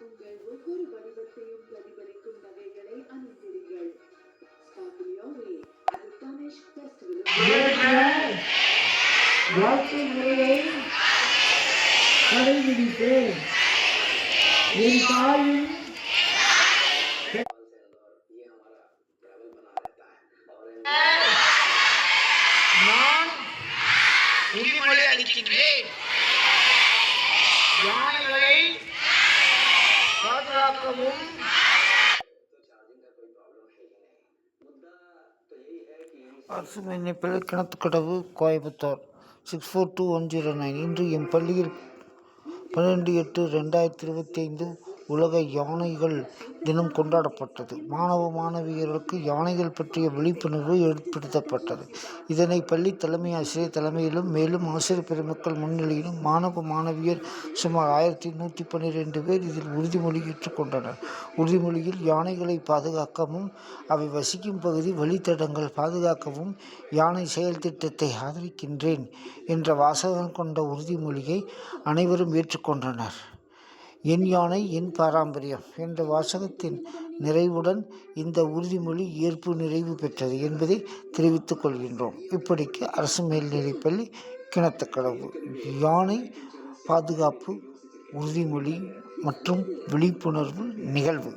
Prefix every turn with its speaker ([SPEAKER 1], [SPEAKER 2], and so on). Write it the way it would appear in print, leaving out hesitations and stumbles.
[SPEAKER 1] உங்கள் ஒவ்வொரு வடிவத்தையும் பிரதிபலிக்கும் நகைகளை அணிந்திருங்கள். ஸ்கார்பியோவே அது தனிஷ் ஃபெஸ்டிவல்
[SPEAKER 2] வாழ்க்கை முறையை கடைபிடிப்பேன். என் தாயும் நான் உறுதிமொழி அளிக்கின்றேன். யானைகளை பாதுகாக்கவும் அரசு மின்னிப்பில் கிணத்துக்கடவு கோயம்புத்தூர் 642109. இன்று என் பள்ளியில் 12/8/2025 உலக யானைகள் தினம் கொண்டாடப்பட்டது. மாணவ மாணவியர்களுக்கு யானைகள் பற்றிய விழிப்புணர்வு ஏற்படுத்தப்பட்டது. இதனை பள்ளி தலைமை ஆசிரியர் தலைமையிலும் மேலும் ஆசிரியர் பெருமக்கள் முன்னிலையிலும் மாணவ மாணவியர் சுமார் 1112 பேர் இதில் உறுதிமொழி ஏற்றுக்கொண்டனர். உறுதிமொழியில் யானைகளை பாதுகாக்கவும் அவை வசிக்கும் பகுதி வழித்தடங்கள் பாதுகாக்கவும் யானை செயல் திட்டத்தை ஆதரிக்கின்றேன் என்ற வாசகம் கொண்ட உறுதிமொழியை அனைவரும் ஏற்றுக்கொண்டனர். என் யானை என் பாரம்பரியம் என்ற வாசகத்தின் நிறைவுடன் இந்த உறுதிமொழி ஏற்பு நிறைவு பெற்றது என்பதை தெரிவித்துக் கொள்கின்றோம். இப்படிக்கு அரசு மேல்நிலைப்பள்ளி கிணத்துக்கடவு யானை பாதுகாப்பு உறுதிமொழி மற்றும் விழிப்புணர்வு நிகழ்வு.